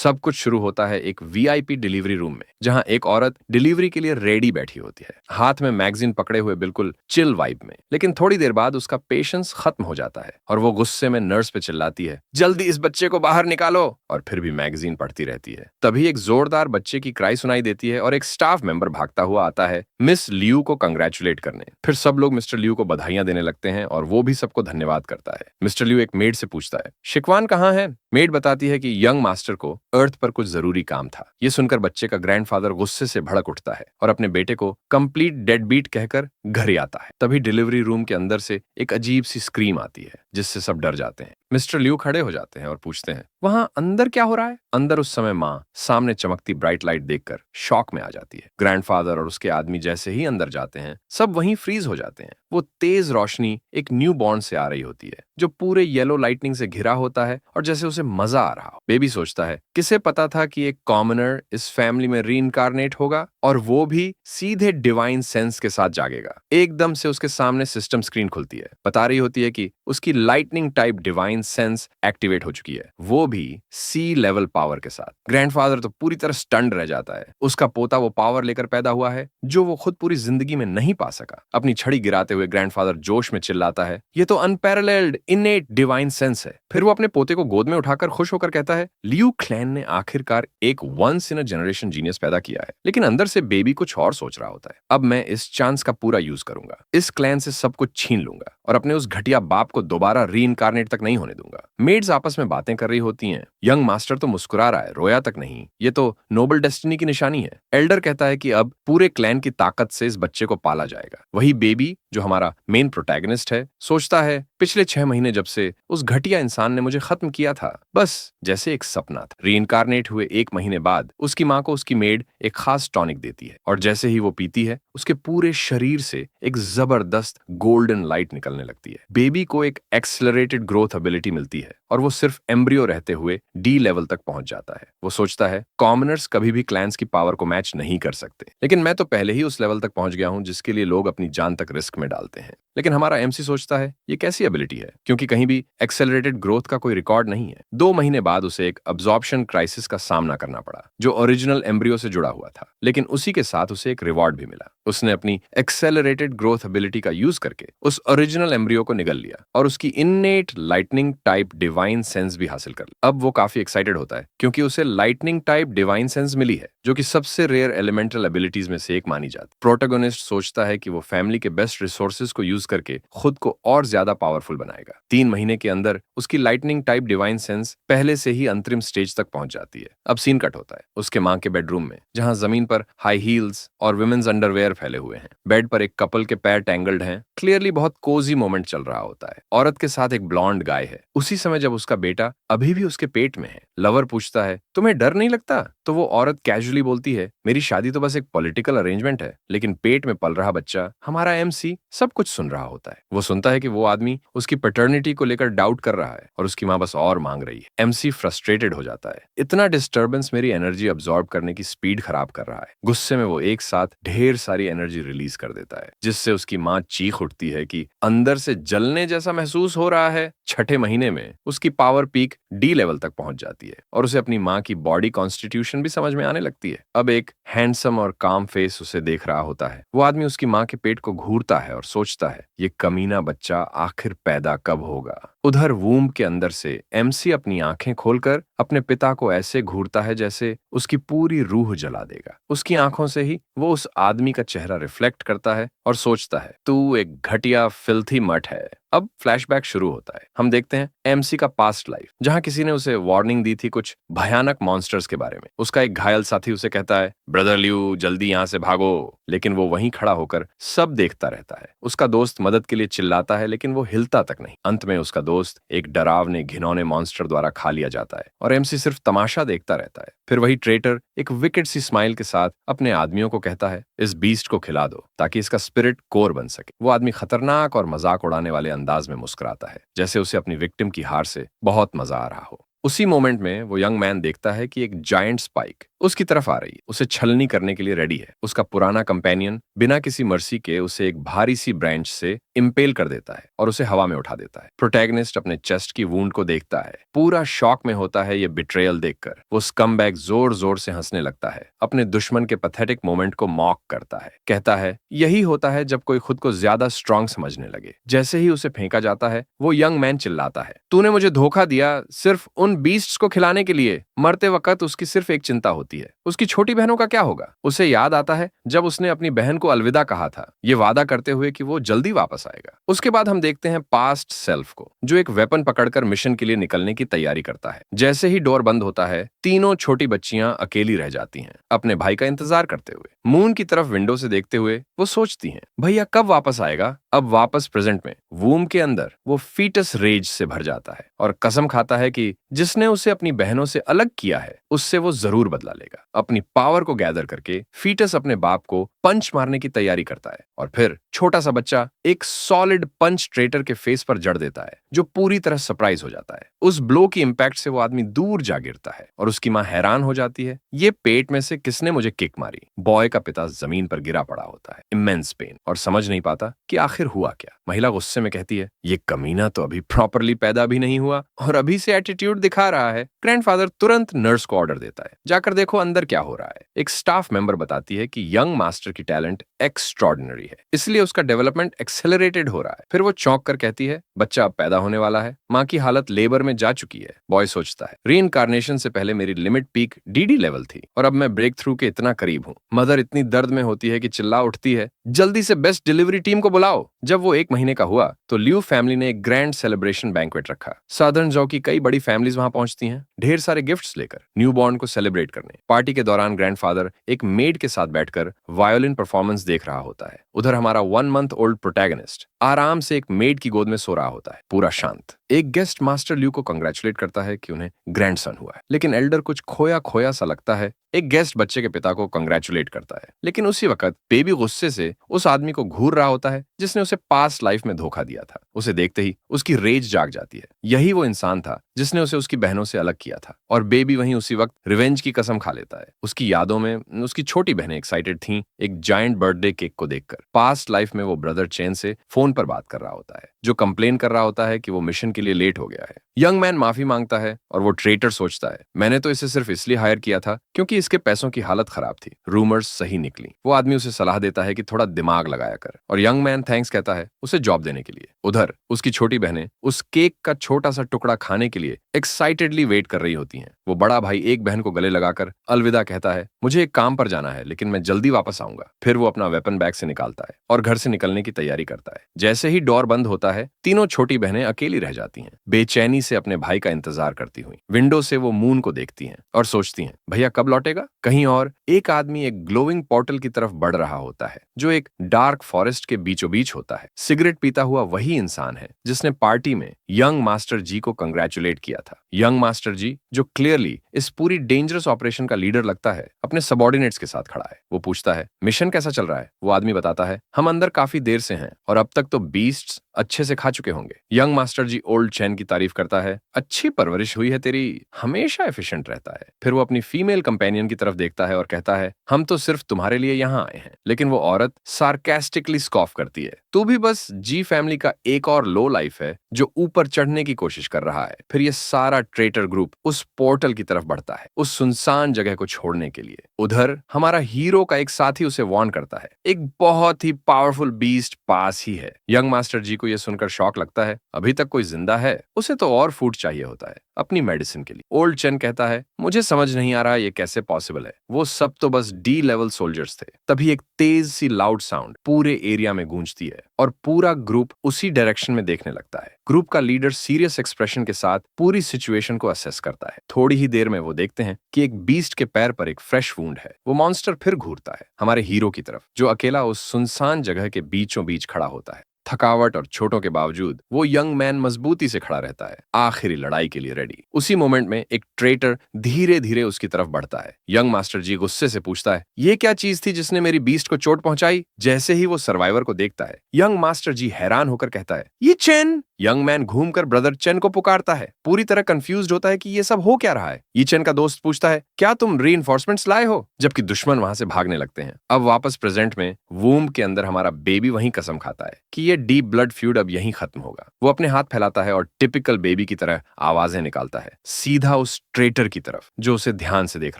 सब कुछ शुरू होता है एक वीआईपी डिलीवरी रूम में, जहां एक औरत डिलीवरी के लिए रेडी बैठी होती है, हाथ में मैगजीन पकड़े हुए, बिल्कुल चिल वाइब में। लेकिन थोड़ी देर बाद उसका पेशेंस खत्म हो जाता है और वो गुस्से में नर्स पे चिल्लाती है, जल्दी इस बच्चे को बाहर निकालो, और फिर भी मैगजीन पढ़ती रहती है। तभी एक जोरदार बच्चे की क्राई सुनाई देती है और एक स्टाफ मेंबर भागता हुआ आता है मिस लियू को कंग्रेचुलेट करने। फिर सब लोग मिस्टर लियू को बधाइयां देने लगते हैं और वो भी सबको धन्यवाद करता है। मिस्टर लियू एक मेड से पूछता है, शिकवान कहाँ है? मेड बताती है कि यंग मास्टर को अर्थ पर कुछ जरूरी काम था। ये सुनकर बच्चे का ग्रैंडफादर गुस्से से भड़क उठता है और अपने बेटे को कंप्लीट डेड बीट कहकर घर आता है। तभी डिलीवरी रूम के अंदर से एक अजीब सी स्क्रीम आती है, जिससे सब डर जाते हैं। मिस्टर लियू खड़े हो जाते हैं और पूछते हैं, वहां अंदर क्या हो रहा है? अंदर उस समय माँ सामने चमकती ब्राइट लाइट देखकर शॉक में आ जाती है। ग्रैंडफादर और उसके आदमी जैसे ही अंदर जाते हैं, सब वहीं फ्रीज हो जाते हैं। वो तेज रोशनी एक न्यू बॉर्न से आ रही होती है, जो पूरे येलो लाइटनिंग से घिरा होता है और जैसे उसे मजा आ रहा हो। बेबी सोचता है, किसे पता था कि एक कॉमनर इस फैमिली में रीइंकारनेट होगा, और वो भी सीधे डिवाइन सेंस के साथ जागेगा। एकदम से उसके सामने सिस्टम स्क्रीन खुलती है, बता रही होती है कि उसकी lightning type divine sense activate हो चुकी है, वो भी सी लेवल पावर के साथ। ग्रैंडफादर तो पूरी तरह स्टन्ड रह जाता है। उसका पोता वो पावर लेकर पैदा हुआ है जो वो खुद पूरी जिंदगी में नहीं पा सका। अपनी छड़ी गिराते हुए ग्रैंडफादर जोश में चिल्लाता है, ये तो अनपैरेलल्ड इनेट डिवाइन सेंस है। फिर वो अपने पोते को गोद में उठाकर खुश होकर कहता है, लियू क्लैन ने आखिरकार एक once in a generation genius पैदा किया है। लेकिन अंदर से बेबी कुछ और सोच रहा होता है, अब मैं इस चांस का पूरा यूज करूंगा, इस क्लैन से सब कुछ छीन लूंगा और अपने उस घटिया बाप को दोबारा रीइंकारनेट तक नहीं होने दूंगा। मेड्स आपस में बातें कर रही होती हैं। यंग मास्टर तो मुस्कुरा रहा है, रोया तक नहीं। ये तो नोबल डेस्टिनी की निशानी है। एल्डर कहता है कि अब पूरे क्लैन की ताकत से इस बच्चे को पाला जाएगा। वही बेबी, जो हमारा मेन प्रोटैगनिस्ट है, सोचता है, पिछले 6 महीने जब से उस घटिया इंसान ने मुझे खत्म किया था, बस जैसे एक सपना था। रीइंकारनेट हुए 1 महीने बाद उसकी माँ को उसकी मेड एक खास टॉनिक देती है और जैसे ही वो पीती है, उसके पूरे शरीर से एक जबरदस्त गोल्डन लाइट निकलने लगती है। बेबी को एक एक्सेलरेटेड ग्रोथ एबिलिटी मिलती है और वो सिर्फ एम्ब्रियो रहते हुए डी लेवल तक पहुंच जाता है। वो सोचता है, कॉमनर्स कभी भी क्लैंस की पावर को मैच नहीं कर सकते, लेकिन मैं तो पहले ही उस लेवल तक पहुंच गया हूं जिसके लिए लोग अपनी जान तक रिस्क में डालते हैं। लेकिन हमारा एमसी सोचता है, ये कैसी एबिलिटी है, क्योंकि कहीं भी एक्सेलरेटेड ग्रोथ का कोई रिकॉर्ड नहीं है। 2 महीने बाद उसे एक अब्जॉर्प्शन क्राइसिस का सामना करना पड़ा, जो ओरिजिनल एम्ब्रियो से जुड़ा हुआ था। लेकिन उसी के साथ उसे एक रिवॉर्ड भी मिला। उसने अपनी एक्सेलरेटेड ग्रोथ एबिलिटी का यूज करके उस ओरिजिनल एम्ब्रियो को निगल लिया और उसकी innate lightning type divine sense भी हासिल कर ली। अब वो काफी एक्साइटेड होता है, क्योंकि उसे लाइटनिंग टाइप डिवाइन सेंस मिली है, जो कि सबसे रेयर एलिमेंटल एबिलिटीज में से एक मानी जाती। प्रोटोगोनिस्ट सोचता है कि वो फैमिली के बेस्ट रिसोर्सेज को यूज करके खुद को और ज्यादा पावरफुल बनाएगा। 3 महीने के अंदर उसकी लाइटनिंग टाइप डिवाइन सेंस पहले से ही अंतरिम स्टेज तक पहुंच जाती है। अब सीन कट होता है उसके माँ के बेडरूम में, जहां जमीन पर हाई हील्स और विमेन्स अंडरवेयर फैले हुए हैं। बेड पर एक कपल के पैर टैंगल्ड हैं। क्लियरली बहुत कोजी मोमेंट चल रहा होता है। औरत के साथ एक ब्लॉन्ड गाय है। उसी समय जब उसका बेटा अभी भी उसके पेट में है, लवर पूछता है, तुम्हें डर नहीं लगता? तो वो औरत कैजुअली बोलती है, मेरी शादी तो बस एक पॉलिटिकल अरेंजमेंट है, लेकिन पेट में पल रहा बच्चा, हमारा एमसी, सब कुछ सुन रहा होता है। वो सुनता है कि वो आदमी उसकी पैटर्निटी को लेकर डाउट कर रहा है और उसकी माँ बस और मांग रही है। एमसी फ्रस्ट्रेटेड हो जाता है, इतना डिस्टर्बेंस मेरी एनर्जी अब्सॉर्ब करने की स्पीड खराब कर रहा है। गुस्से में वो एक साथ ढेर सारी एनर्जी रिलीज कर देता है, जिससे उसकी माँ चीख उठती है कि अंदर से जलने जैसा महसूस हो रहा है। 6ठे महीने में उसकी पावर पीक डी लेवल तक पहुंच जाती है और उसे अपनी माँ की बॉडी कॉन्स्टिट्यूशन भी समझ में आने लगती है। अब एक हैंडसम और काम फेस उसे देख रहा होता है। वो आदमी उसकी माँ के पेट को घूरता है और सोचता है, ये कमीना बच्चा आखिर पैदा कब होगा। उधर वूम्ब के अंदर से एमसी अपनी आंखें खोलकर अपने पिता को ऐसे घूरता है जैसे उसकी पूरी रूह जला देगा। उसकी आंखों से ही वो उस आदमी का चेहरा रिफ्लेक्ट करता है और सोचता है, तू एक घटिया फिल्थी मट है। अब फ्लैशबैक शुरू होता है। हम देखते हैं एमसी का पास्ट लाइफ, जहां किसी ने उसे वार्निंग दी थी कुछ भयानक मॉन्स्टर्स के बारे में। उसका एक घायल साथी उसे कहता है, ब्रदर लियू जल्दी यहाँ से भागो, लेकिन वो वहीं खड़ा होकर सब देखता रहता है। उसका दोस्त मदद के लिए चिल्लाता है, लेकिन वो हिलता तक नहीं। अंत में उसका दोस्त एक डरावने घिनौने मॉन्स्टर द्वारा खा लिया जाता है और एमसी सिर्फ तमाशा देखता रहता है। फिर वही ट्रेटर एक विकेट सी स्माइल के साथ अपने आदमियों को कहता है, इस बीस्ट को खिला दो ताकि इसका स्पिरिट कोर बन सके। वो आदमी खतरनाक और मजाक उड़ाने वाले अंदाज में मुस्कुराता है, जैसे उसे अपनी विक्टिम की हार से बहुत मजा आ रहा हो। उसी मोमेंट में वो यंग मैन देखता है कि एक जायंट स्पाइक उसकी तरफ आ रही है, उसे छलनी करने के लिए रेडी है। उसका पुराना कंपेनियन बिना किसी मर्सी के उसे एक भारी सी ब्रांच से इम्पेल कर देता है और उसे हवा में उठा देता है। प्रोटैगनिस्ट अपने चेस्ट की वूंड को देखता है, पूरा शॉक में होता है ये बिट्रेयल देखकर। वो स्कमबैग जोर जोर से हंसने लगता है, अपने दुश्मन के पैथेटिक मोमेंट को मॉक करता है। कहता है यही होता है जब कोई खुद को ज्यादा स्ट्रांग समझने लगे। जैसे ही उसे फेंका जाता है वो यंग मैन चिल्लाता है, तूने मुझे धोखा दिया सिर्फ उन बीस्ट्स को खिलाने के लिए। मरते वक्त उसकी सिर्फ एक चिंता होती है, उसकी छोटी बहनों का क्या होगा। उसे याद आता है जब उसने अपनी बहन को अलविदा कहा था, ये वादा करते हुए कि वो जल्दी वापस आएगा। उसके बाद हम देखते हैं पास्ट सेल्फ को, जो एक वेपन पकड़कर मिशन के लिए निकलने की तैयारी करता है। जैसे ही डोर बंद होता है, तीनों छोटी बच्चियां अकेली रह जाती हैं, अपने भाई का इंतजार करते हुए। मून की तरफ विंडो से देखते हुए वो सोचती हैं, भैया कब वापस आएगा। अब वापस प्रेजेंट में वूम के अंदर वो फीटस रेज से भर जाता है और कसम खाता है कि जिसने उसे अपनी बहनों से अलग किया है उससे वो जरूर बदला लेगा। अपनी पावर को गैदर करके फीटस अपने बाप को पंच मारने की तैयारी करता है और फिर छोटा सा बच्चा एक सॉलिड पंच ट्रेटर के फेस पर जड़ देता है, जो पूरी तरह सरप्राइज हो जाता है। उस ब्लो की इंपैक्ट से वो आदमी दूर जा गिरता है और उसकी मां हैरान हो जाती है, ये पेट में से किसने मुझे किक मारी। बॉय का पिता जमीन पर गिरा पड़ा होता है, इमेंस पेन, और समझ नहीं पाता कि आखिर हुआ क्या। महिला गुस्से में कहती है, ये कमीना तो अभी प्रॉपरली पैदा भी नहीं हुआ और अभी से एटीट्यूड दिखा रहा है। ग्रैंडफादर तुरंत नर्स को ऑर्डर देता है, जाकर देखो अंदर क्या हो रहा है। एक स्टाफ मेंबर बताती है कि यंग मास्टर की टैलेंट एक्स्ट्रॉर्डिनरी है, इसलिए उसका डेवलपमेंट एक्सेलरेटेड हो रहा है। फिर वो चौंक कर कहती है, बच्चा अब पैदा होने वाला है, माँ की हालत लेबर में जा चुकी है। बॉय सोचता है, रीइंकार्नेशन से पहले मेरी लिमिट पीक डीडी लेवल थी और अब मैं ब्रेक थ्रू के इतना करीब हूँ। मदर इतनी दर्द में होती है कि चिल्ला उठती है, जल्दी से बेस्ट डिलीवरी टीम को बुलाओ। जब वो 1 महीने का हुआ तो ल्यू फैमिली ने एक ग्रैंड सेलिब्रेशन बैंक्वेट रखा। सादर्न जॉ की कई बड़ी फैमिलीज वहां पहुंचती हैं, ढेर सारे गिफ्ट्स लेकर न्यूबॉर्न को सेलिब्रेट करने। पार्टी के दौरान ग्रैंडफादर एक मेड के साथ बैठकर वायोलिन परफॉर्मेंस देख रहा होता है। उधर हमारा 1 मंथ ओल्ड प्रोटैगनिस्ट आराम से एक मेड की गोद में सो रहा होता है, पूरा शांत। एक गेस्ट मास्टर ल्यू को कंग्रेचुलेट करता है कि उन्हें ग्रैंडसन हुआ है, लेकिन एल्डर कुछ खोया खोया सा लगता है। एक गेस्ट बच्चे के पिता को कंग्रेचुलेट करता है, लेकिन उसी वक्त बेबी गुस्से से उस आदमी को घूर रहा होता है जिसने उसे पास्ट लाइफ में धोखा दिया था। उसे देखते ही उसकी रेज जाग जाती है, यही वो इंसान था जिसने उसे उसकी बहनों से अलग किया था। और बेबी वहीं उसी वक्त रिवेंज की कसम खा लेता है। उसकी यादों में उसकी छोटी बहनें एक्साइटेड थीं एक जायंट बर्थडे केक को देखकर। पास्ट लाइफ में वो ब्रदर चेन से फोन पर बात कर रहा होता है, जो कंप्लेन कर रहा होता है कि वो मिशन के लिए लेट हो गया है। यंग मैन माफी मांगता है और वो ट्रेटर सोचता है, मैंने तो इसे सिर्फ इसलिए हायर किया था क्योंकि इसके पैसों की हालत खराब थी। रूमर्स सही निकली। वो आदमी उसे सलाह देता है कि थोड़ा दिमाग लगाया कर, और यंग मैन थैंक्स कहता है उसे जॉब देने के लिए। उधर उसकी छोटी बहनें उस केक का छोटा सा टुकड़ा खाने के लिए एक्साइटेडली वेट कर रही होती हैं। वो बड़ा भाई एक बहन को गले लगाकर अलविदा कहता है, मुझे एक काम पर जाना है लेकिन मैं जल्दी वापस आऊंगा। फिर वो अपना वेपन बैग से निकालता है और घर से निकलने की तैयारी करता है। जैसे ही डोर बंद होता है, तीनों छोटी बहनें अकेली रह जाती हैं, बेचैनी से अपने भाई का इंतजार करती हुई। विंडो से वो मून को देखती हैं और सोचती हैं, भैया कब लौटेगा। कहीं और एक आदमी एक ग्लोइंग पोर्टल की तरफ बढ़ रहा होता है, जो एक डार्क फॉरेस्ट के बीचों बीच होता है। सिगरेट पीता हुआ वही इंसान है जिसने पार्टी में यंग मास्टर जी को कंग्रेचुलेट किया था। यंग मास्टर जी, जो क्लियरली इस पूरी डेंजरस ऑपरेशन का लीडर लगता है, अपने सबॉर्डिनेट्स के साथ खड़ा है। वो पूछता है, मिशन कैसा चल रहा है। वो आदमी बताता है, हम अंदर काफी देर से हैं और अब तक तो बीस्ट्स अच्छे से खा चुके होंगे। यंग मास्टर जी ओल्ड चैन की तारीफ करता है, अच्छी परवरिश हुई है तेरी, हमेशा एफिशिएंट रहता है। फिर वो अपनी फीमेल कंपेनियन की तरफ देखता है और कहता है, हम तो सिर्फ तुम्हारे लिए यहाँ आए हैं। लेकिन वो औरत सार्केस्टिकली स्कॉफ करती है, तू भी बस जी फैमिली का एक और लो लाइफ है जो ऊपर चढ़ने की कोशिश कर रहा है। फिर ये सारा ट्रेटर ग्रुप उस पोर्टल की तरफ बढ़ता है, उस सुनसान जगह को छोड़ने के लिए। उधर हमारा हीरो का एक साथी उसे वार्न करता है, एक बहुत ही पावरफुल बीस्ट पास ही है। यंग मास्टर जी को यह सुनकर शॉक लगता है, अभी तक कोई जिंदा है, उसे तो और फूड चाहिए होता है अपनी मेडिसिन के लिए। ओल्ड चेन कहता है, मुझे समझ नहीं आ रहा ये कैसे पॉसिबल है, वो सब तो बस डी लेवल सोल्जर्स थे। तभी एक तेज सी लाउड साउंड पूरे एरिया में गूंजती है और पूरा ग्रुप उसी डायरेक्शन में देखने लगता है। ग्रुप का लीडर सीरियस एक्सप्रेशन के साथ पूरी सिचुएशन को असेस करता है। थोड़ी ही देर में वो देखते हैं कि एक बीस्ट के पैर पर एक फ्रेश वुंड है। वो मॉन्स्टर फिर घूरता है हमारे हीरो की तरफ, जो अकेला उस सुनसान जगह के बीचों बीच खड़ा होता है। थकावट और चोटों के बावजूद वो यंग मैन मजबूती से खड़ा रहता है, आखिरी लड़ाई के लिए रेडी। उसी मोमेंट में एक ट्रेटर धीरे धीरे उसकी तरफ बढ़ता है। यंग मास्टर जी गुस्से से पूछता है, ये क्या चीज थी जिसने मेरी बीस्ट को चोट पहुंचाई। जैसे ही वो सर्वाइवर को देखता है, यंग मास्टर जी हैरान होकर कहता है, ये चेन। यंग मैन घूमकर ब्रदर चेन को पुकारता है, पूरी तरह कंफ्यूज्ड होता है कि ये सब हो क्या रहा है। ये चेन का दोस्त पूछता है, क्या तुम रीइंफोर्समेंट्स लाए हो? जबकि दुश्मन वहां से भागने लगते हैं। अब वापस प्रेजेंट में वूम्ब के अंदर हमारा बेबी वहीं कसम खाता है कि ये डीप ब्लड फ्यूड अब यहीं खत्म होगा। वो अपने हाथ फैलाता है और टिपिकल बेबी की तरह आवाजें निकालता है, सीधा उस ट्रेटर की तरफ जो उसे ध्यान से देख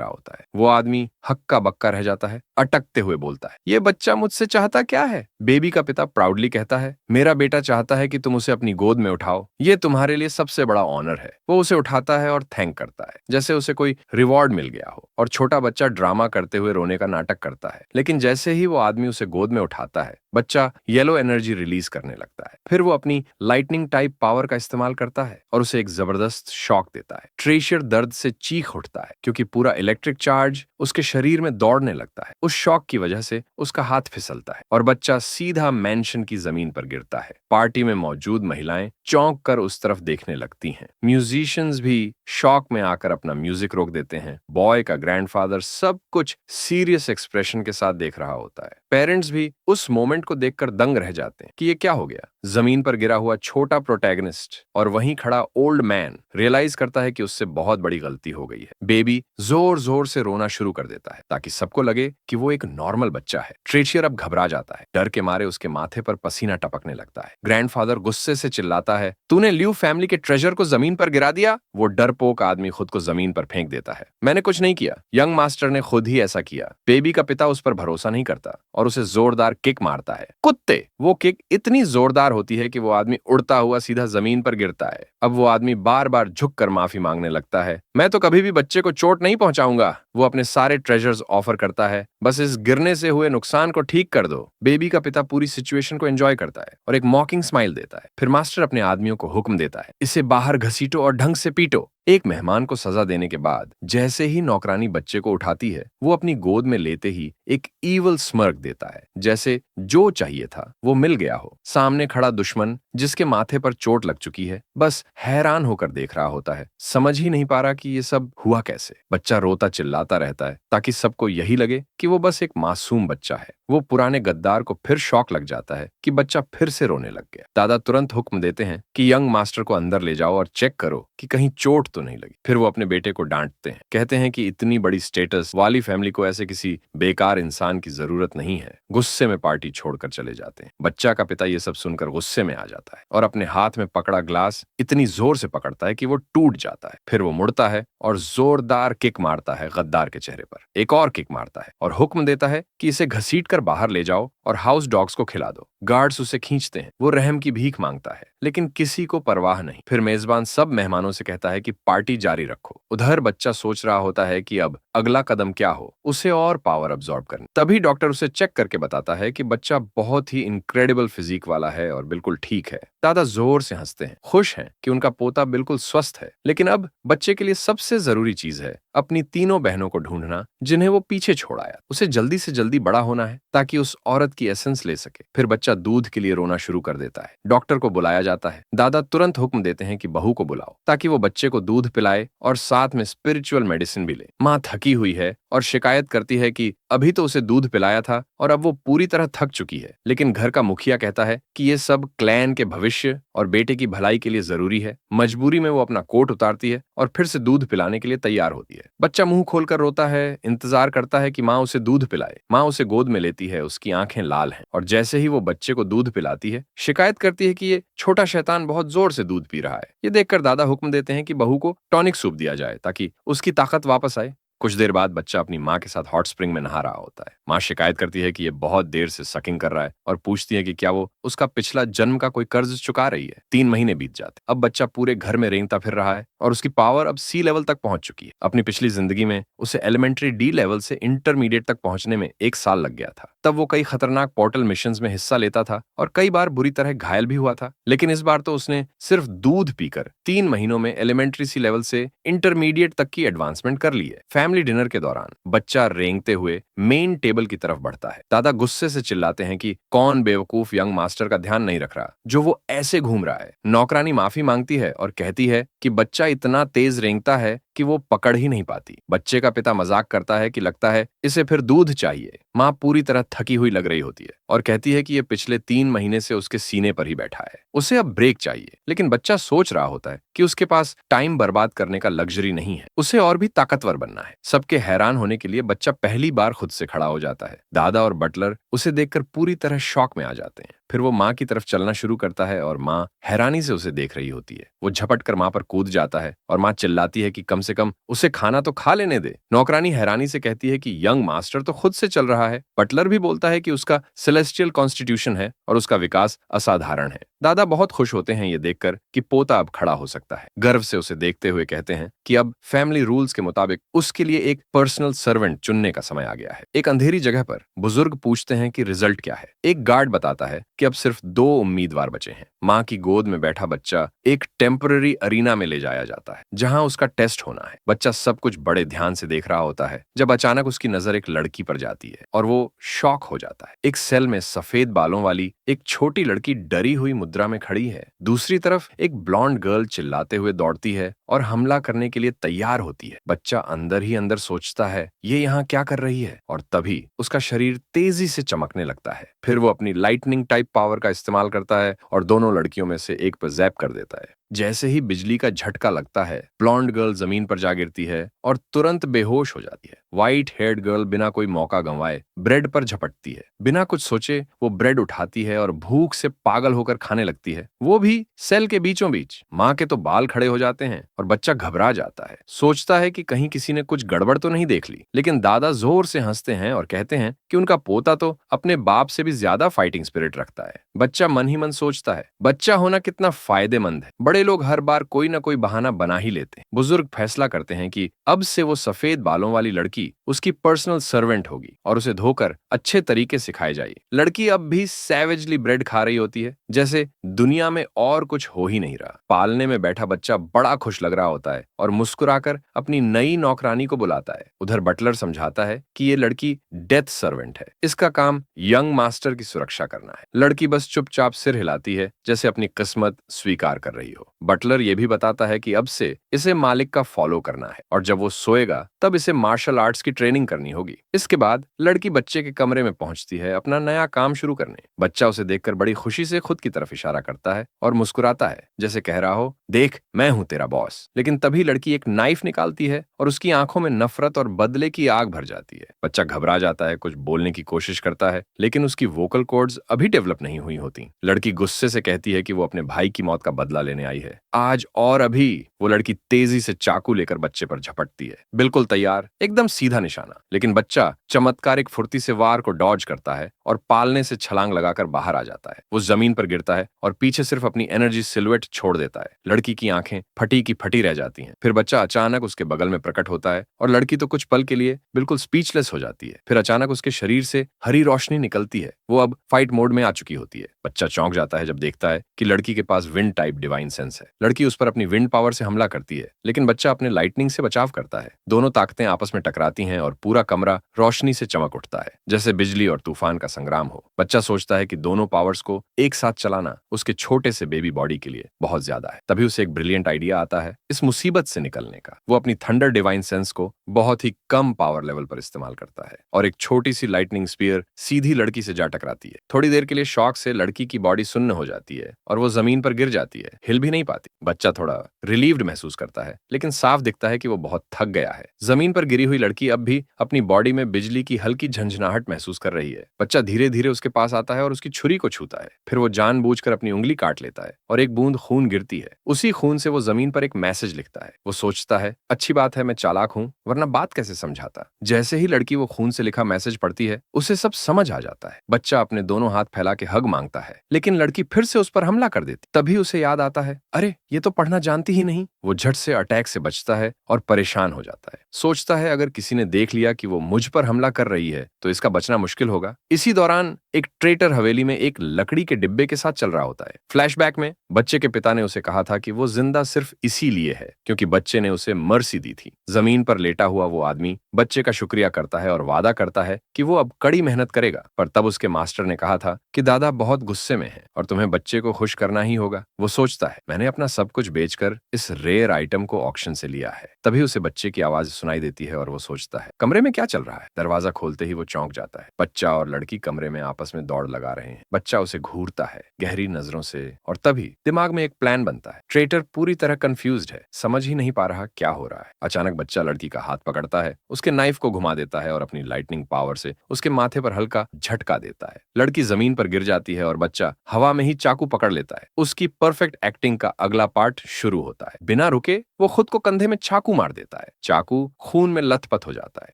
रहा होता है। वो आदमी हक्का बक्का रह जाता है, अटकते हुए बोलता है, ये बच्चा मुझसे चाहता क्या है? बेबी का पिता प्राउडली कहता है, मेरा बेटा चाहता है कि तुम उसे अपनी गोद में उठाओ, ये तुम्हारे लिए सबसे बड़ा ऑनर है। वो उसे उठाता है और थैंक करता है, जैसे उसे कोई रिवॉर्ड मिल गया हो। और छोटा बच्चा ड्रामा करते हुए रोने का नाटक करता है, लेकिन जैसे ही वो आदमी उसे गोद में उठाता है, बच्चा येलो एनर्जी रिलीज करने लगता है। फिर वो अपनी लाइटनिंग टाइप पावर का इस्तेमाल करता है और उसे एक जबरदस्त शॉक देता है। ट्रेशियर दर्द से चीख उठता है क्योंकि पूरा इलेक्ट्रिक चार्ज उसके शरीर में दौड़ने लगता है। उस शॉक की वजह से उसका हाथ फिसलता है और बच्चा सीधा मैंशन की जमीन पर गिरता है। पार्टी में मौजूद महिलाएं चौंक कर उस तरफ देखने लगती हैं। म्यूजिशियंस भी शॉक में आकर अपना म्यूजिक रोक देते हैं। बॉय का ग्रैंडफादर सब कुछ सीरियस एक्सप्रेशन के साथ देख रहा होता है। पेरेंट्स भी उस मोमेंट को देखकर दंग रह जाते हैं कि ये क्या हो गया। जमीन पर गिरा हुआ छोटा प्रोटैगनिस्ट और वहीं खड़ा ओल्ड मैन रियलाइज करता है कि उससे बहुत बड़ी गलती हो गई है। बेबी जोर जोर से रोना शुरू कर देता है ताकि सबको लगे कि वो एक नॉर्मल बच्चा है। ट्रेशियर अब घबरा जाता है, डर के मारे उसके माथे पर पसीना टपकने लगता है। ग्रैंडफादर गुस्से से चिल्लाता है, तूने ल्यू फैमिली के ट्रेजर को जमीन पर गिरा दिया। वो डरपोक आदमी खुद को जमीन पर फेंक देता है, मैंने कुछ नहीं किया, यंग मास्टर ने खुद ही ऐसा किया। बेबी का पिता उस पर भरोसा नहीं करता और उसे जोरदार किक मारता है। कुत्ते! वो किक इतनी जोरदार होती है कि वो आदमी उड़ता हुआ सीधा जमीन पर गिरता है। अब वो आदमी बार बार झुककर माफी मांगने लगता है, मैं तो कभी भी बच्चे को चोट नहीं पहुंचाऊंगा। वो अपने सारे ट्रेजर्स ऑफर करता है, बस इस गिरने से हुए नुकसान को ठीक कर दो। बेबी का पिता पूरी सिचुएशन को एंजॉय करता है और एक मॉकिंग स्माइल देता है। फिर मास्टर अपने आदमियों को हुक्म देता है, इसे बाहर घसीटो और ढंग से पीटो। एक मेहमान को सजा देने के बाद जैसे ही नौकरानी बच्चे को उठाती है, वो अपनी गोद में लेते ही एक ईवल स्मर्क देता है, जैसे जो चाहिए था वो मिल गया हो। सामने खड़ा दुश्मन जिसके माथे पर चोट लग चुकी है, बस हैरान होकर देख रहा होता है, समझ ही नहीं पा रहा कि ये सब हुआ कैसे। बच्चा रोता चिल्लाता रहता है ताकि सबको यही लगे कि वो बस एक मासूम बच्चा है। वो पुराने गद्दार को फिर शौक लग जाता है कि बच्चा फिर से रोने लग गया। दादा तुरंत हुक्म देते हैं कि यंग मास्टर को अंदर ले जाओ और चेक करो कि कहीं चोट तो नहीं लगी। फिर वो अपने बेटे को डांटते हैं, कहते हैं कि इतनी बड़ी स्टेटस वाली फैमिली को ऐसे किसी बेकार इंसान की जरूरत नहीं है। गुस्से में पार्टी छोड़कर चले जाते हैं। बच्चा का पिता ये सब सुनकर गुस्से में आ जाता है और अपने हाथ में पकड़ा ग्लास इतनी जोर से पकड़ता है कि वो टूट जाता है। फिर वो मुड़ता है और जोरदार किक मारता है गद्दार के चेहरे पर। एक और किक मारता है और हुक्म देता है कि इसे घसीटकर बाहर ले जाओ और हाउस डॉग्स को खिला दो। गार्ड्स उसे खींचते हैं। वो रहम की भीख मांगता है, लेकिन किसी को परवाह नहीं। फिर मेजबान सब मेहमानों से कहता है कि पार्टी जारी रखो। उधर बच्चा सोच रहा होता है कि अब अगला कदम क्या हो, उसे और पावर अब्सॉर्ब करनी। तभी डॉक्टर उसे चेक करके बताता है कि बच्चा बहुत ही इनक्रेडिबल फिजिक वाला है और बिल्कुल ठीक है। दादा जोर से हंसते हैं, खुश हैं कि उनका पोता बिल्कुल स्वस्थ है। लेकिन अब बच्चे के लिए सबसे जरूरी चीज है अपनी तीनों बहनों को ढूंढना जिन्हें वो पीछे छोड़ आया। उसे जल्दी से जल्दी बड़ा होना है ताकि उस औरत की एसेंस ले सके। फिर बच्चा दूध के लिए रोना शुरू कर देता है। डॉक्टर को बुलाया जाता है। दादा तुरंत हुक्म देते हैं कि बहू को बुलाओ ताकि वो बच्चे को दूध पिलाए और साथ में स्पिरिचुअल मेडिसिन भी ले। माँ थकी हुई है और शिकायत करती है कि अभी तो उसे दूध पिलाया था और अब वो पूरी तरह थक चुकी है। लेकिन घर का मुखिया कहता है कि ये सब क्लैन के भविष्य और बेटे की भलाई के लिए जरूरी है। मजबूरी में वो अपना कोट उतारती है और फिर से दूध पिलाने के लिए तैयार होती है। बच्चा मुंह खोलकर रोता है, इंतजार करता है कि माँ उसे दूध पिलाए। माँ उसे गोद में लेती है, उसकी आंखें लाल हैं और जैसे ही वो बच्चे को दूध पिलाती है, शिकायत करती है कि ये छोटा शैतान बहुत जोर से दूध पी रहा है। ये देखकर दादा हुक्म देते हैं कि बहू को टॉनिक सूप दिया जाए ताकि उसकी ताकत वापस आए। कुछ देर बाद बच्चा अपनी माँ के साथ हॉट स्प्रिंग में नहा रहा होता है। माँ शिकायत करती है कि ये बहुत देर से सकिंग कर रहा है और पूछती है कि क्या वो उसका पिछला जन्म का कोई कर्ज चुका रही है। 3 महीने बीत जाते। अब बच्चा पूरे घर में रेंगता फिर रहा है और उसकी पावर अब सी लेवल तक पहुंच चुकी है। अपनी पिछली जिंदगी में उसे एलिमेंट्री डी लेवल से इंटरमीडिएट तक पहुंचने में 1 साल लग गया था। तब वो कई खतरनाक पोर्टल मिशंस में हिस्सा लेता था और कई बार बुरी तरह घायल भी हुआ था। लेकिन इस बार तो उसने सिर्फ दूध पीकर 3 महीनों में एलिमेंट्री सी लेवल से इंटरमीडिएट तक की एडवांसमेंट कर ली है। फैमिली डिनर के दौरान बच्चा रेंगते हुए मेन टेबल की तरफ बढ़ता है। दादा गुस्से से चिल्लाते हैं कि कौन बेवकूफ यंग मास्टर का ध्यान नहीं रख रहा जो वो ऐसे घूम रहा है। नौकरानी माफी मांगती है और कहती है कि बच्चा इतना तेज रेंगता है कि वो पकड़ ही नहीं पाती। बच्चे का पिता मजाक करता है कि लगता है इसे फिर दूध चाहिए। माँ पूरी तरह थकी हुई लग रही होती है और कहती है कि ये पिछले 3 महीने से उसके सीने पर ही बैठा है, उसे अब ब्रेक चाहिए। लेकिन बच्चा सोच रहा होता है कि उसके पास टाइम बर्बाद करने का लग्जरी नहीं है, उसे और भी ताकतवर बनना है। सबके हैरान होने के लिए बच्चा पहली बार खुद से खड़ा हो जाता है। दादा और बटलर उसे देखकर पूरी तरह शॉक में आ जाते हैं। फिर वो माँ की तरफ चलना शुरू करता है और माँ हैरानी से उसे देख रही होती है। वो झपट कर माँ पर कूद जाता है और माँ चिल्लाती है कि कम से कम उसे खाना तो खा लेने दे। नौकरानी हैरानी से कहती है कि यंग मास्टर तो खुद से चल रहा है। बटलर भी बोलता है कि उसका सेलेस्टियल कॉन्स्टिट्यूशन है और उसका विकास असाधारण है। दादा बहुत खुश होते हैं ये देखकर कि पोता अब खड़ा हो सकता है। गर्व से उसे देखते हुए कहते हैं कि अब फैमिली रूल्स के मुताबिक उसके लिए एक पर्सनल सर्वेंट चुनने का समय आ गया है। एक अंधेरी जगह पर बुजुर्ग पूछते हैं कि रिजल्ट क्या है। एक गार्ड बताता है कि अब सिर्फ 2 उम्मीदवार बचे हैं। माँ की गोद में बैठा बच्चा एक टेम्पररी अरीना में ले जाया जाता है जहां उसका टेस्ट होना है। बच्चा सब कुछ बड़े ध्यान से देख रहा होता है जब अचानक उसकी नजर एक लड़की पर जाती है और वो शॉक हो जाता है। एक सेल में सफेद बालों वाली एक छोटी लड़की डरी हुई मुद्रा में खड़ी है। दूसरी तरफ एक ब्लॉन्ड गर्ल चिल्लाते हुए दौड़ती है और हमला करने के लिए तैयार होती है। बच्चा अंदर ही अंदर सोचता है ये यहाँ क्या कर रही है, और तभी उसका शरीर तेजी से चमकने लगता है। फिर वो अपनी लाइटनिंग टाइप पावर का इस्तेमाल करता है और दोनों लड़कियों में से एक पर जैप कर देता है। जैसे ही बिजली का झटका लगता है, ब्लॉन्ड गर्ल जमीन पर जा गिरती है और तुरंत बेहोश हो जाती है। व्हाइट हेयर्ड गर्ल बिना कोई मौका गंवाए ब्रेड पर झपटती है। बिना कुछ सोचे वो ब्रेड उठाती है और भूख से पागल होकर खाने लगती है, वो भी सेल के बीचों बीच। माँ के तो बाल खड़े हो जाते हैं और बच्चा घबरा जाता है, सोचता है कि कहीं किसी ने कुछ गड़बड़ तो नहीं देख ली। लेकिन दादा जोर से हंसते हैं और कहते हैं कि उनका पोता तो अपने बाप से भी ज्यादा फाइटिंग स्पिरिट रखता है। बच्चा मन ही मन सोचता है बच्चा होना कितना फायदेमंद है, बड़े लोग हर बार कोई ना कोई बहाना बना ही लेते हैं। बुजुर्ग फैसला करते हैं कि अब से वो सफेद बालों वाली लड़की उसकी पर्सनल सर्वेंट होगी और उसे धोकर अच्छे तरीके सिखाई जाएगी। लड़की अब भी सैवेजली ब्रेड खा रही होती है जैसे दुनिया में और कुछ हो ही नहीं रहा। पालने में बैठा बच्चा बड़ा खुश लग रहा होता है और मुस्कुराकर अपनी नई नौकरानी को बुलाता है। उधर बटलर समझाता है कि ये लड़की डेथ सर्वेंट है, इसका काम यंग मास्टर की सुरक्षा करना है। लड़की बस चुपचाप सिर हिलाती है जैसे अपनी किस्मत स्वीकार कर रही हो। बटलर ये भी बताता है कि अब से इसे मालिक का फॉलो करना है और जब वो सोएगा तब इसे मार्शल आर्ट्स की ट्रेनिंग करनी होगी। इसके बाद लड़की बच्चे के कमरे में पहुंचती है अपना नया काम शुरू करने। बच्चा उसे देखकर बड़ी खुशी से खुद की तरफ इशारा करता है और मुस्कुराता है जैसे कह रहा हो देख मैं हूं तेरा बॉस। लेकिन तभी लड़की एक नाइफ निकालती है और उसकी आंखों में नफरत और बदले की आग भर जाती है। बच्चा घबरा जाता है, कुछ बोलने की कोशिश करता है लेकिन उसकी वोकल कॉर्ड्स अभी डेवलप नहीं हुई होती। लड़की गुस्से से कहती है कि वो अपने भाई की मौत का बदला लेने आई है आज और अभी। वो लड़की तेजी से चाकू लेकर बच्चे पर झपटती है, बिल्कुल तैयार, एकदम सीधा निशाना। लेकिन बच्चा चमत्कारिक फुर्ती से वार को डॉज करता है और पालने से छलांग लगाकर बाहर आ जाता है। वो जमीन पर गिरता है और पीछे सिर्फ अपनी एनर्जी सिलुएट छोड़ देता है। लड़की की आंखें फटी की फटी रह जाती हैं। फिर बच्चा अचानक उसके बगल में प्रकट होता है और लड़की तो कुछ पल के लिए बिल्कुल स्पीचलेस हो जाती है। फिर अचानक उसके शरीर से हरी रोशनी निकलती है, वो अब फाइट मोड में आ चुकी होती है। बच्चा चौंक जाता है जब देखता है कि लड़की के पास विंड टाइप डिवाइन सेंस है। लड़की उस पर अपनी विंड पावर से हमला करती है लेकिन बच्चा अपने लाइटनिंग से बचाव करता है। दोनों ताकतें आपस में टकराती हैं और पूरा कमरा रोशनी से चमक उठता है जैसे बिजली और तूफान का संग्राम हो। बच्चा सोचता है कि दोनों पावर्स को एक साथ चलाना उसके छोटे से बेबी बॉडी के लिए बहुत ज्यादा है। तभी उसे एक ब्रिलियंट आइडिया आता है इस मुसीबत से निकलने का। वो अपनी थंडर डिवाइन सेंस को बहुत ही कम पावर लेवल पर इस्तेमाल करता है और एक छोटी सी लाइटनिंग स्पीयर सीधी लड़की से जा टकराती है। थोड़ी देर के लिए शॉक से लड़की की बॉडी सुन्न हो जाती है और वो जमीन पर गिर जाती है, हिल भी नहीं पाती। बच्चा थोड़ा रिलीव्ड महसूस करता है लेकिन साफ दिखता है कि वो बहुत थक गया है। जमीन पर गिरी हुई लड़की अब भी अपनी बॉडी में बिजली की हल्की झंझनाहट महसूस कर रही है। बच्चा धीरे धीरे उसके पास आता है और उसकी छुरी को छूता है। फिर वो जानबूझकर अपनी उंगली काट लेता है और एक बूंद खून गिरती है। उसी खून से वो जमीन पर एक मैसेज लिखता है। वो सोचता है अच्छी बात है मैं चालाक हूं, वरना बात कैसे समझाता। जैसे ही लड़की वो खून से लिखा मैसेज पढ़ती है उसे सब समझ आ जाता है। बच्चा अपने दोनों हाथ फैला के हग मांगता है लेकिन लड़की फिर से उस पर हमला कर देती। तभी उसे याद आता है अरे ये तो पढ़ना जानती ही नहीं। वो झट से अटैक से बचता है और परेशान हो जाता है। सोचता है अगर किसी ने देख लिया कि वो मुझ पर हमला कर रही है तो इसका बचना मुश्किल होगा। इसी दौरान एक ट्रेटर हवेली में एक लकड़ी के डिब्बे के साथ चल रहा होता है। फ्लैशबैक में बच्चे के पिता ने उसे कहा था कि वो जिंदा सिर्फ इसीलिए है क्योंकि बच्चे ने उसे मर्सी दी थी। जमीन पर लेटा हुआ वो आदमी बच्चे का शुक्रिया करता है और वादा करता है कि वो अब कड़ी मेहनत करेगा। पर तब उसके मास्टर ने कहा था कि दादा बहुत गुस्से में है और तुम्हें बच्चे को खुश करना ही होगा। वो सोचता है मैंने अपना सब कुछ बेचकर इस रेयर आइटम को ऑक्शन से लिया है। तभी उसे बच्चे की आवाज सुनाई देती है और वो सोचता है कमरे में क्या चल रहा है। दरवाजा खोलते ही वो चौंक जाता है। बच्चा और लड़की कमरे में आपस में दौड़ लगा रहे हैं। बच्चा उसे घूरता है गहरी नजरों से और तभी दिमाग में एक प्लान बनता है। ट्रेटर पूरी तरह कंफ्यूज्ड है, समझ ही नहीं पा रहा क्या हो रहा है। अचानक बच्चा लड़की का हाथ पकड़ता है, उसके नाइफ को घुमा देता है और अपनी लाइटनिंग पावर से उसके माथे पर हल्का झटका देता है। लड़की जमीन पर गिर जाती है और बच्चा हवा में ही चाकू पकड़ लेता है। उसकी परफेक्ट एक्टिंग का अगला पार्ट शुरू होता है। बिना रुके वो खुद को कंधे में चाकू मार देता है। चाकू खून में लथपथ हो जाता है।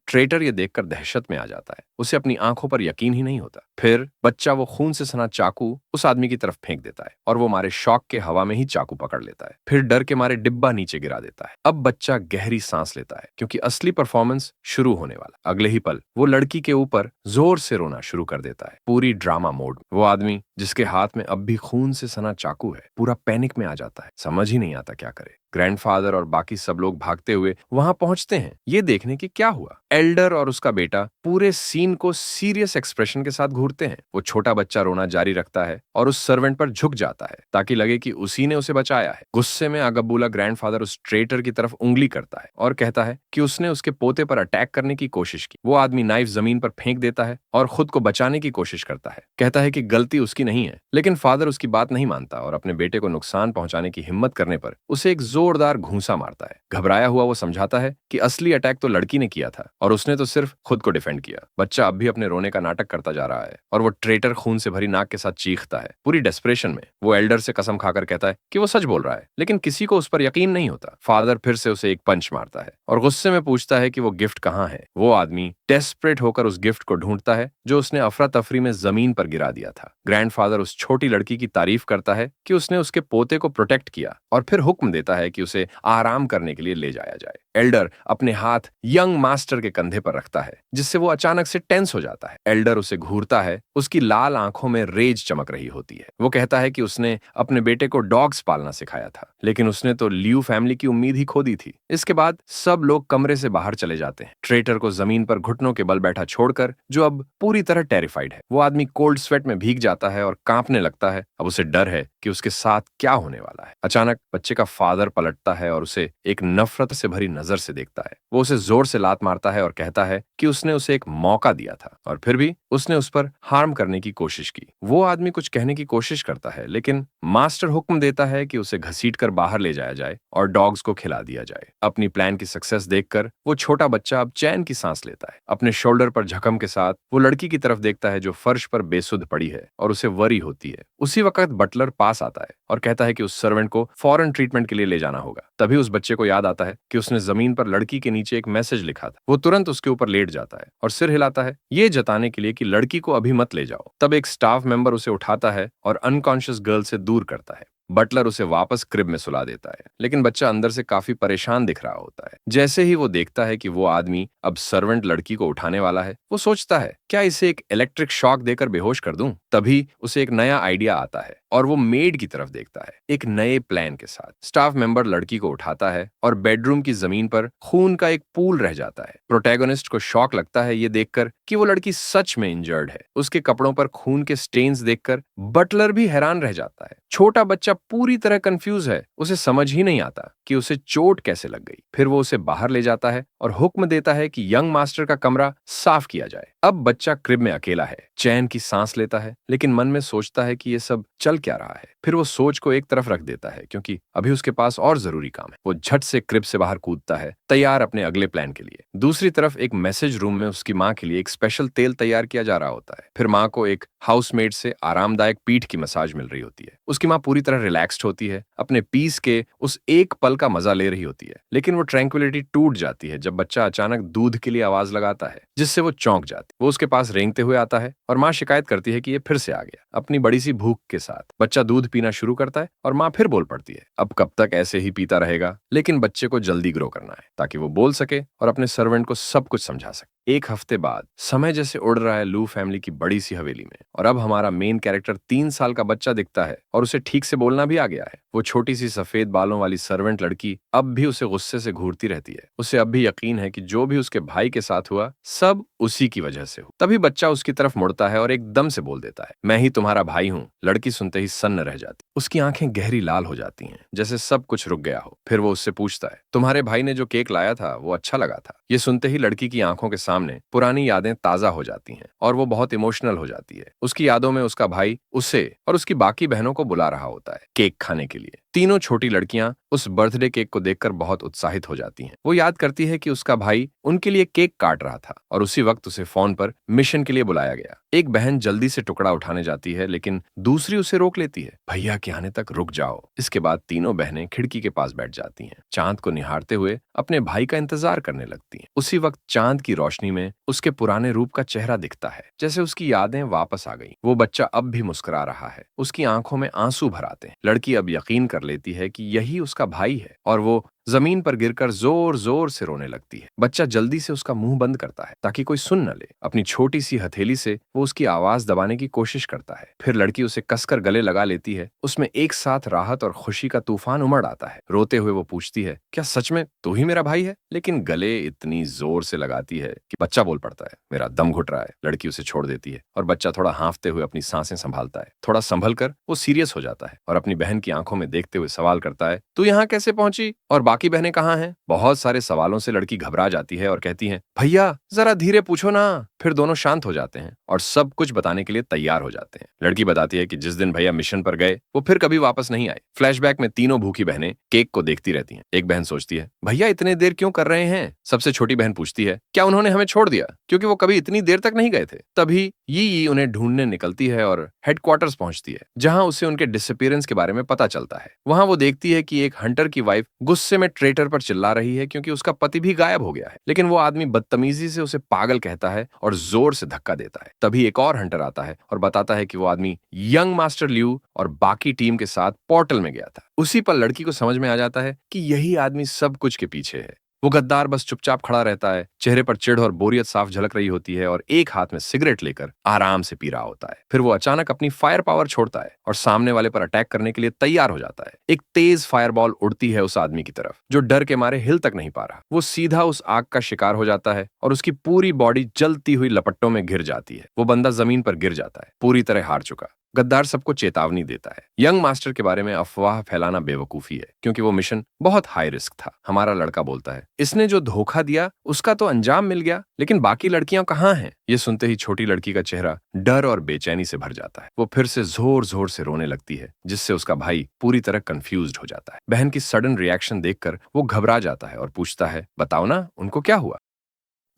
ट्रेटर ये देखकर दहशत में आ जाता है। उसे अपनी आंखों पर यकीन ही नहीं होता। फिर बच्चा वो खून से सना चाकू उस आदमी की तरफ फेंक देता है और वो मारे शॉक के हवा में ही चाकू पकड़ लेता है। फिर डर के मारे डिब्बा नीचे गिरा देता है। अब बच्चा गहरी सांस लेता है क्योंकि असली परफॉर्मेंस शुरू होने वाला। अगले ही पल वो लड़की के ऊपर जोर से रोना शुरू कर देता है, पूरी ड्रामा मोड। वो आदमी जिसके हाथ में अब भी खून से सना चाकू है पूरा पैनिक में आ जाता है, समझ ही नहीं आता क्या करे। ग्रैंडफादर और बाकी सब लोग भागते हुए वहां पहुंचते हैं ये देखने की क्या हुआ। एल्डर और उसका बेटा पूरे सीन को सीरियस एक्सप्रेशन के साथ घूरते हैं। वो छोटा बच्चा रोना जारी रखता है और उस सर्वेंट पर झुक जाता है ताकि लगे कि उसी ने उसे बचाया है। गुस्से में अगबूला ग्रैंडफादर उस ट्रेटर की तरफ उंगली करता है और कहता है कि उसने उसके पोते पर अटैक करने की कोशिश की। वो आदमी नाइफ जमीन पर फेंक देता है और खुद को बचाने की कोशिश करता है। कहता है कि गलती उसकी नहीं है, लेकिन फादर उसकी बात नहीं मानता और अपने बेटे को नुकसान पहुंचाने की हिम्मत करने पर उसे एक जोरदार घूंसा मारता है। घबराया हुआ वो समझाता है कि असली अटैक तो लड़की ने किया था और उसने तो सिर्फ खुद को डिफेंड किया। बच्चा अब भी अपने रोने का नाटक करता जा रहा है और वो ट्रेटर खून से भरी नाक के साथ चीखता है। पूरी डेस्परेशन में वो एल्डर से कसम खाकर कहता है कि वो सच बोल रहा है, लेकिन किसी को उस पर यकीन नहीं होता। फादर फिर से उसे एक पंच मारता है और गुस्से में पूछता है कि वो गिफ्ट कहाँ है। वो आदमी डेस्परेट होकर उस गिफ्ट को ढूंढता है जो उसने अफरा तफरी में जमीन पर गिरा दिया था। ग्रैंडफादर उस छोटी लड़की की तारीफ करता है कि उसने उसके पोते को प्रोटेक्ट किया और फिर हुक्म देता है कि उसे आराम करने के लिए ले जाया जाए। एल्डर अपने हाथ यंग मास्टर के कंधे पर रखता है जिससे वो अचानक से टेंस हो जाता है। एल्डर उसे घूरता है, उसकी लाल आंखों में रेज चमक रही होती है। वो कहता है कि उसने अपने बेटे को डॉग्स पालना सिखाया था, लेकिन उसने तो लियू फैमिली की उम्मीद ही खो दी थी। इसके बाद सब लोग कमरे से बाहर चले जाते हैं, ट्रेटर को जमीन पर घुटनों के बल बैठा छोड़कर, जो अब पूरी तरह टेरिफाइड है। वो आदमी कोल्ड स्वेट में भीग जाता है और कांपने लगता है। अब उसे डर है कि उसके साथ क्या होने वाला है। अचानक बच्चे का फादर पलटता है और उसे एक नफरत से भरी नजर से देखता है। वो उसे जोर से लात मारता है और कहता है कि उसने उसे एक मौका दिया था और फिर भी उसने उस पर हार्म करने की कोशिश की। वो आदमी कुछ कहने की कोशिश करता है, लेकिन मास्टर हुक्म देता है कि उसे घसीटकर बाहर ले जाया जाए और डॉग्स को खिला दिया जाए। अपनी प्लान की सक्सेस देखकर वो छोटा बच्चा अब चैन की सांस लेता है। अपने शोल्डर पर झकम के साथ वो लड़की की तरफ देखता है जो फर्श पर बेसुध पड़ी है और उसे वरी होती है। उसी वक्त बटलर पास आता है और कहता है कि उस सर्वेंट को फौरन ट्रीटमेंट के लिए ले जाना होगा। तभी उस बच्चे को याद आता है कि उसने जमीन पर लड़की के नीचे एक मैसेज लिखा था। वो तुरंत उसके ऊपर लेट जाता है और सिर हिलाता है, ये जताने के लिए कि लड़की को अभी मत ले जाओ। तब एक स्टाफ मेंबर उसे उठाता है और अनकॉन्शियस गर्ल से दूर करता है। बटलर उसे वापस क्रिब में सुला देता है, लेकिन बच्चा अंदर से काफी परेशान दिख रहा होता है। जैसे ही वो देखता है कि वो आदमी अब सर्वेंट लड़की को उठाने वाला है, वो सोचता है क्या इसे एक इलेक्ट्रिक शॉक देकर बेहोश कर दूं। तभी उसे एक नया आइडिया आता है और वो मेड की तरफ देखता है, एक नए प्लान के साथ। स्टाफ मेंबर लड़की को उठाता है और बेडरूम की जमीन पर खून का एक पूल रह जाता है। प्रोटैगनिस्ट को शॉक लगता है ये देखकर कि वो लड़की सच में इंजर्ड है। उसके कपड़ों पर खून के स्टेन्स देखकर बटलर भी हैरान रह जाता है। छोटा बच्चा पूरी तरह कंफ्यूज है, उसे समझ ही नहीं आता कि उसे चोट कैसे लग गई। फिर वो उसे बाहर ले जाता है और हुक्म देता है कि यंग मास्टर का कमरा साफ किया जाए। अब बच्चा क्रिब में अकेला है, चैन की सांस लेता है, लेकिन मन में सोचता है कि ये सब चल क्या रहा है। फिर वो सोच को एक तरफ रख देता है क्योंकि अभी उसके पास और जरूरी काम है। वो झट से क्रिब से बाहर कूदता है, तैयार अपने अगले प्लान के लिए। दूसरी तरफ एक मैसेज रूम में उसकी माँ के लिए एक स्पेशल तेल तैयार किया जा रहा होता है। फिर माँ को एक हाउसमेट से आरामदायक पीठ की मसाज मिल रही होती है। उसकी माँ पूरी तरह रिलैक्स्ड होती है, अपने पीस के उस एक पल का मजा ले रही होती है। लेकिन वो ट्रैंक्विलिटी टूट जाती है जब बच्चा अचानक दूध के लिए आवाज लगाता है, जिससे वो चौंक जाती है। वो उसके पास रेंगते हुए आता है और माँ शिकायत करती है कि ये फिर से आ गया। अपनी बड़ी सी भूख के साथ बच्चा दूध पीना शुरू करता है और माँ फिर बोल पड़ती है, अब कब तक ऐसे ही पीता रहेगा। लेकिन बच्चे को जल्दी ग्रो करना है ताकि वो बोल सके और अपने सर्वेंट को सब कुछ समझा सके। एक हफ्ते बाद समय जैसे उड़ रहा है लू फैमिली की बड़ी सी हवेली में, और अब हमारा मेन कैरेक्टर 3 साल का बच्चा दिखता है और उसे ठीक से बोलना भी आ गया है। वो छोटी सी सफेद बालों वाली सर्वेंट लड़की अब भी उसे गुस्से से घूरती रहती है। उसे अब भी यकीन है कि जो भी उसके भाई के साथ हुआ सब उसी की वजह से हुआ। तभी बच्चा उसकी तरफ मुड़ता है और एकदम से बोल देता है, मैं ही तुम्हारा भाई हूँ। लड़की सुनते ही सन्न रह जाती, उसकी आंखें गहरी लाल हो जाती हैं, जैसे सब कुछ रुक गया हो। फिर वो उससे पूछता है, तुम्हारे भाई ने जो केक लाया था वो अच्छा लगा था? ये सुनते ही लड़की की आंखों के सामने पुरानी यादें ताजा हो जाती हैं और वो बहुत इमोशनल हो जाती है। उसकी यादों में उसका भाई उसे और उसकी बाकी बहनों को बुला रहा होता है केक खाने के लिए। तीनों छोटी लड़कियां उस बर्थडे केक को देखकर बहुत उत्साहित हो जाती हैं। वो याद करती है कि उसका भाई उनके लिए केक काट रहा था और उसी वक्त उसे फोन पर मिशन के लिए बुलाया गया। एक बहन जल्दी से टुकड़ा उठाने जाती है, लेकिन दूसरी उसे रोक लेती है, भैया के आने तक रुक जाओ। इसके बाद तीनों बहनें खिड़की के पास बैठ जाती हैं, चांद को निहारते हुए अपने भाई का इंतजार करने लगती हैं। उसी वक्त चांद की रोशनी में उसके पुराने रूप का चेहरा दिखता है, जैसे उसकी यादें वापस आ गई। वो बच्चा अब भी मुस्कुरा रहा है, उसकी आंखों में आंसू भर आते हैं। लड़की अब यकीन कर लेती है कि यही उसका भाई है और वो जमीन पर गिरकर जोर जोर से रोने लगती है। बच्चा जल्दी से उसका मुंह बंद करता है ताकि कोई सुन न ले। अपनी छोटी सी हथेली से वो उसकी आवाज दबाने की कोशिश करता है। फिर लड़की उसे कसकर गले लगा लेती है। उसमें एक साथ राहत और खुशी का तूफान उमड़ आता है। रोते हुए वो पूछती है, क्या सच में तू ही मेरा भाई है? लेकिन गले इतनी जोर से लगाती है कि बच्चा बोल पड़ता है, मेरा दम घुट रहा है। लड़की उसे छोड़ देती है और बच्चा थोड़ा हांफते हुए अपनी सांसें संभालता है। थोड़ा संभल कर वो सीरियस हो जाता है और अपनी बहन की आंखों में देखते हुए सवाल करता है, तू यहाँ कैसे पहुंची और बाकी बहनें कहाँ हैं? बहुत सारे सवालों से लड़की घबरा जाती है और कहती है, भैया जरा धीरे पूछो ना। फिर दोनों शांत हो जाते हैं और सब कुछ बताने के लिए तैयार हो जाते हैं। लड़की बताती है कि जिस दिन भैया मिशन पर गए वो फिर कभी वापस नहीं आए। फ्लैशबैक में तीनों भूखी बहनें केक को देखती रहती हैं। एक बहन सोचती है, भैया इतने देर क्यों कर रहे हैं? सबसे छोटी बहन पूछती है, क्या उन्होंने हमें छोड़ दिया क्योंकि वो कभी इतनी देर तक नहीं गए थे? तभी यी उन्हें ढूंढने निकलती है और हेडक्वार्टर्स पहुंचती है, जहां उसे उनके डिसअपीयरेंस के बारे में पता चलता है। वहां वो देखती है कि एक हंटर की वाइफ गुस्से में ट्रेटर पर चिल्ला रही है क्योंकि उसका पति भी गायब हो गया है। लेकिन वो आदमी बदतमीजी से उसे पागल कहता है और जोर से धक्का देता है। तभी एक और हंटर आता है और बताता है कि वो आदमी यंग मास्टर ल्यू और बाकी टीम के साथ पोर्टल में गया था। उसी पर लड़की को समझ में आ जाता है कि यही आदमी सब कुछ के पीछे है। वो गद्दार बस चुपचाप खड़ा रहता है, चेहरे पर चिढ़ और बोरियत साफ झलक रही होती है और एक हाथ में सिगरेट लेकर आराम से पी रहा होता है। फिर वो अचानक अपनी फायर पावर छोड़ता है और सामने वाले पर अटैक करने के लिए तैयार हो जाता है। एक तेज फायरबॉल उड़ती है उस आदमी की तरफ, जो डर के मारे हिल तक नहीं पा रहा। वो सीधा उस आग का शिकार हो जाता है और उसकी पूरी बॉडी जलती हुई लपट्टों में घिर जाती है। वो बंदा जमीन पर गिर जाता है, पूरी तरह हार चुका। गद्दार सबको चेतावनी देता है, यंग मास्टर के बारे में अफवाह फैलाना बेवकूफी है क्योंकि वो मिशन बहुत हाई रिस्क था। हमारा लड़का बोलता है, इसने जो धोखा दिया उसका तो अंजाम मिल गया, लेकिन बाकी लड़कियां कहाँ हैं? ये सुनते ही छोटी लड़की का चेहरा डर और बेचैनी से भर जाता है। वो फिर से जोर जोर से रोने लगती है, जिससे उसका भाई पूरी तरह कंफ्यूज्ड हो जाता है। बहन की सडन रिएक्शन देखकर वो घबरा जाता है और पूछता है, बताओ ना उनको क्या हुआ?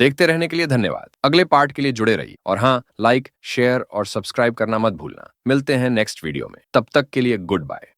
देखते रहने के लिए धन्यवाद। अगले पार्ट के लिए जुड़े रहिए और हाँ, लाइक, शेयर और सब्सक्राइब करना मत भूलना। मिलते हैं नेक्स्ट वीडियो में, तब तक के लिए गुड बाय।